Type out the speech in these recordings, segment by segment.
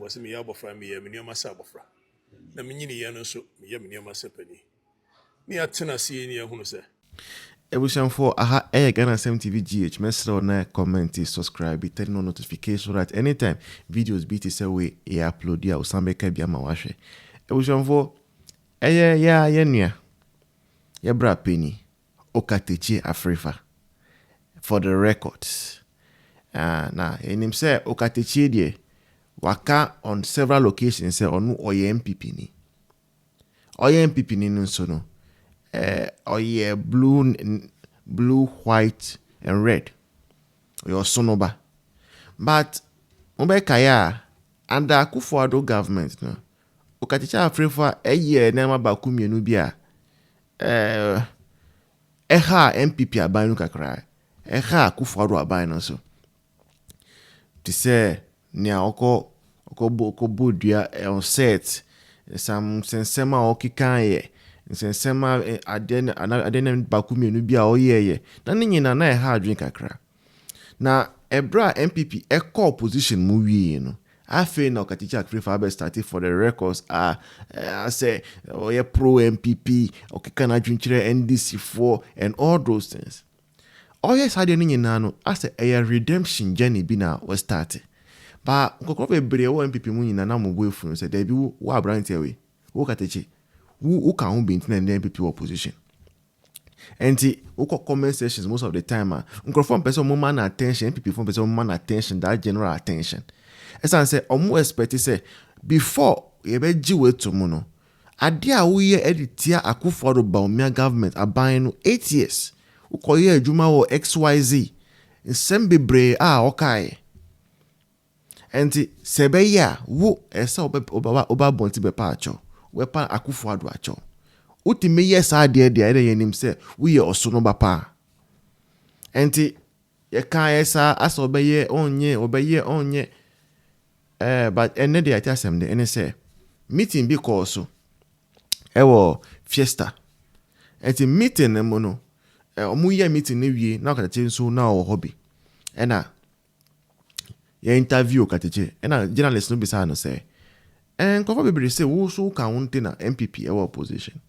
was me abofra me nneɛma sɛ abofra na menyini yɛ no nso meyɛ me nneɛma sɛ pani ne atena sie ne ahunu sɛ for aha Ghana 7 TV GH. Mesro na comment, subscribe, turn on notification so that anytime videos be to say we upload ya usambe kabia mawashe. For ya bra penny Okatakyi Afrifa for the records. Na enim say Okatakyi de waka on several locations say onu oye MPP ni. Oye MPP ni nso no. Blue, white, and red. Your sonoba. But Kaya under Akufo-Addo government, no. Okatakyi Afrifa a year nema bakumi nubia. MPP abanu kakra. Akufo-Addo abanu so. To say nia oko bodia on set some sensema okikan ye. Nsensema aden bakumi no bia oyeye na ne nyina na ha adwen kakra na ebra MPP call position mu wie no afi na Okatakyi Afrifa be started for the records say oye pro MPP okeka na adwen kire NDC4 and all those things oye sade ne nyina no ase a redemption journey bi na we start ba kokoro bebre wo MPP mu nyina na mo boyfriend say da bi wo abrantie we wo Okatakyi who can be in the MPP opposition. And who comment sessions most of the time. From person man attention, MPP from person man attention, that general attention. As I say, more expect say before you be jiwe to mono. Adia we editia Akufo-Addo Bawumia government are buying 8 years. Who call ye Juma or XYZ. In sembebre okay. And sebeya who esa oba bonti be pacho. Wepa Akufo-Addo acho. Utime yes ade yenim say we ye osono bapa. Enti ye kan esa asa obeye onye but ene de atasem de ene say meeting bi call so ewo fiesta. Enti meeting ne mo no omu ye meeting ne wie na Okatakyi so na o hobby. Ena ye interview Okatakyi ena journalist no bi sa no say and cover baby say who so count na MPP our opposition.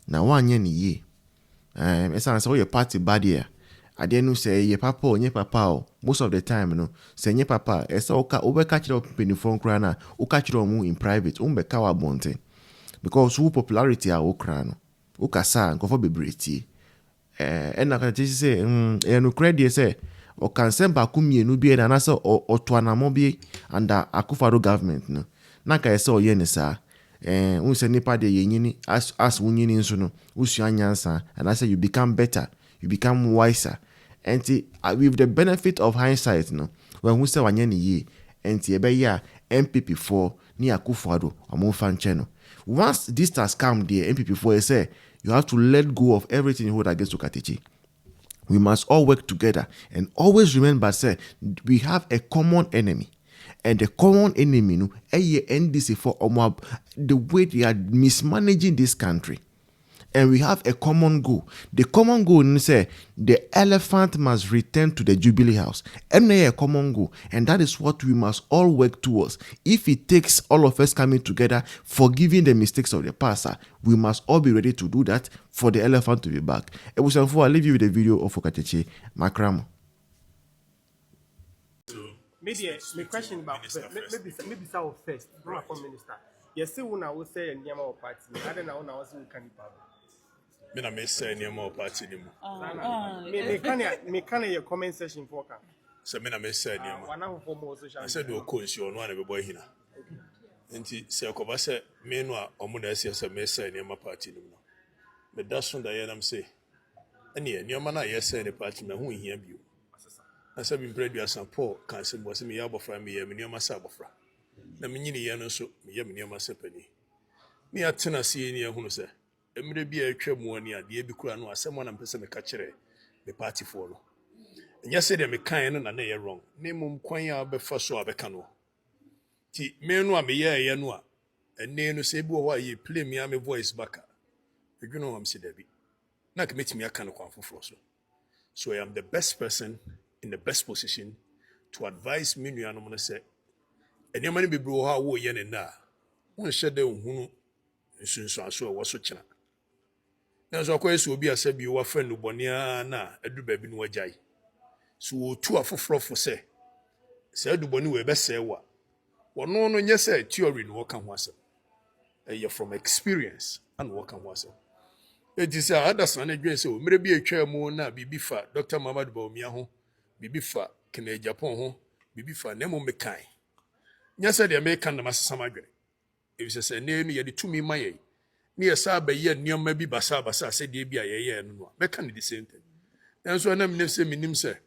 Now one year ni ye. Say your party bad here. I didn't say ye papa or ye papa. Most of the time, no. Say ye papa. Esa oka catch it up in the phone crana. O catch it on in private. Be kawa bonte. Because who popularity are o crano. O kasa and cover baby. And na Okatakyi say no credit say. O can send bakumi no be na so o twana mo be under Akufo-Addo government no. Naka ese oye ne sa unse nipa de yenyini as wunyini nso no usu anyansa and I say you become better, you become wiser, and with the benefit of hindsight no when who say wanye ne ye enti ebe ya MPP4 ni Akufo-Addo amofan cheno. Once this has come there MPP4 say you have to let go of everything you hold against Okatakyi. We must all work together and always remember say we have a common enemy. And the common enemy, no, NDC for the way they are mismanaging this country. And we have a common goal. The common goal is say the elephant must return to the Jubilee House. And a common goal. And that is what we must all work towards. If it takes all of us coming together, forgiving the mistakes of the past, we must all be ready to do that for the elephant to be back. I'll leave you with a video of Okatakyi Makramo. Maybe my question about maybe South first, not Prime Minister. Yes, see when I will say and Yama party. I don't know when I was in Canada. me na me say nneɛma wɔ party ne mu Me can your comment section for can. sɛ me na me say nneɛma One of for more social. I said do ɔkɔ nsuo no a na bɛbɔ ahina nti sɛ ɛkɔba sɛ me no a ɔmo na ɛsɛ sɛ me say nneɛma party ne mu no meda so da yɛ nam sɛ ɛneɛ nneɛma no a yɛsɛ ne party na ho nhia bio na sɛ bimpere aduasa Paul ka sɛ mo sɛ meyɛ abɔfra meyɛ me nneɛma sɛ abɔfra na menyini yɛ no nso meyɛ me nneɛma sɛ pani ne atena sie ne ahunu sɛ emire bi a atwa mu ani adeɛ bi kura no asɛm na mpɛ sɛ meka kyerɛ me party for no ɛnyɛ sɛ deɛ mekan no na na yɛ wrong ne mmom kwan a bɛfa so a bɛka no ti me no a meyɛɛyɛ no a ɛnɛ no sɛ ebi wɔ hɔ a yɛ play me a me voice baka edwene wɔm sɛ dabi na ka metumi aka no kwan foforɔ so I am the best person in the best position to advise me nuanom no say ɛnneɛma no bebree wɔ hɔ a wɔreyɛ ne nna a wonhyɛ dɛ nhunu nsunsuanso a ɛwɔ so kyena nanso akɔyɛ sɛ obi asɛ bi wafa no bɔne na adu baabi no wagyae so wɔtu afoforɔfo sɛ saa adubɔne wɔ ɛbɛsɛe wɔ a wɔno no nyɛ sɛ theory no wɔka ho asɛm ɛyɛ from experience ana wɔka ho asɛm ɛnti sɛ adasa no adwene sɛ mmerɛ bi atwa mu na biribi fa Dr. Mamadu Bawumia ho biribi fa Kennedy Japan ho biribi fa na mmom mekae nyɛ sɛ deɛ meka nam asesam adwene ɛfisɛ sɛ nne no yɛde tumi ma yɛi ne yɛsa abɛyɛ nneɛma bi basabasa sɛdeɛ bi a yɛyɛɛ no no a mɛka ne the same thing nanso ɛnam ne sɛ menim sɛ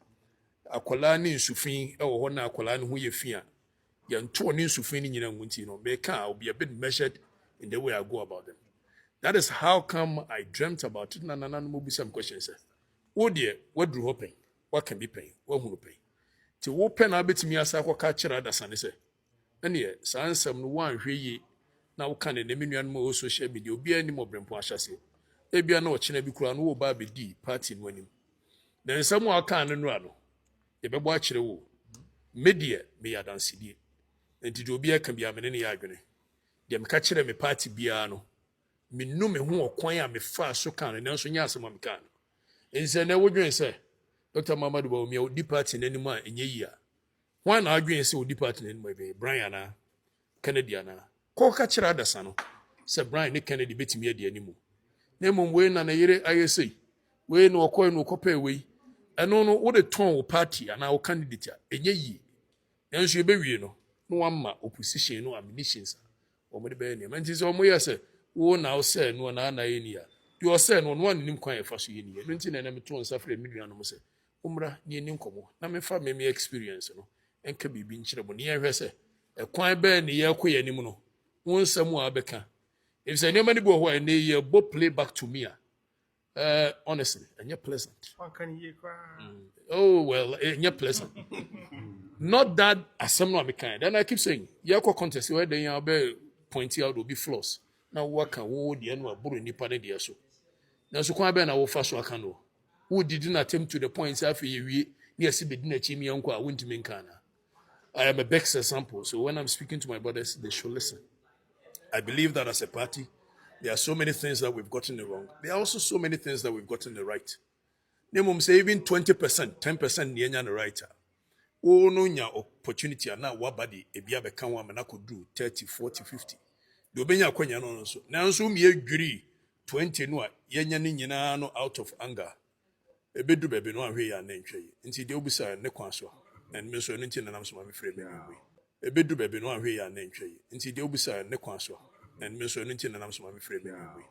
akwalaa ne nsufin ɛwɔ hɔ na akwalaa no ho yɛ fi a yɛntoɔ ne nsufin no nyina ngu nti no meka a will be a bit measured in the way I go about them. That is how come I dreamt about it. Na no be some questions. Oh dear, what drew open? What can be pain? What will pay? To open a bit me as I will catch other son. Say, and yeah, sans some one ye now can an eminian more social media be any more brempo chassis. They be no chinabi crown or baby D party winning. Then someone can and run. If I watch the wool, media me a dance CD. And to be a can be a many agony. Dem catch them a party biano. Me no me who acquire me fast so can and also yas mam can. And say, now would you say, Dr. Mamadu Bawumia will depart in any man in a year. One arguing so depart in my baby, Brianna, Kennediana. Call catcher other son. Sir Brian Nick Kennedy bit me at the animal. Name when and a year I say, we no coin no copy away. I know what a tone party and our candidate in a year. And she be no one ma opposition no ammunitions. Or my baby, and tis almost say, oh, now say no one in here. You are saying on one in quiet for you, and I'm to suffer a million. Umra, near Ninkomo, na me fa me experience, no, and can be being cherable near her say, a quiet bear near quay anymore. One somewhere beca. If say nobody go away, and they both play back to me, honestly, and you're pleasant. Oh, well, and you're pleasant. Not that as someone be kind. And I keep saying, Yako contest where they are pointing out will be flaws. Now, what can wood the annual burro nipa de so? Now, so quite ben I will fast work know. Who didn't attempt to the points after you near Sibidina Chimmy uncle, I went to Minkana. I am a best example, so when I'm speaking to my brothers, they should listen. I believe that as a party, there are so many things that we've gotten wrong. There are also so many things that we've gotten right. Name say even 20%, 10% near the writer. Oh, no, your opportunity and now what body a biabe can woman I could do 30, 40, 50. Do benya kwenya no so. Now so me agree 20 no yenya ni nyina no out of anger. Ebedu bebe no ahwe ya na ntwe. Nti de obisa ne kwan so. And me so no nti na nam so ma me frɛ me we. Ebedu bebe no ahwe ya na ntwe. Nti de obisa ne kwan so. And me so no nti na nam so ma me frɛ me we.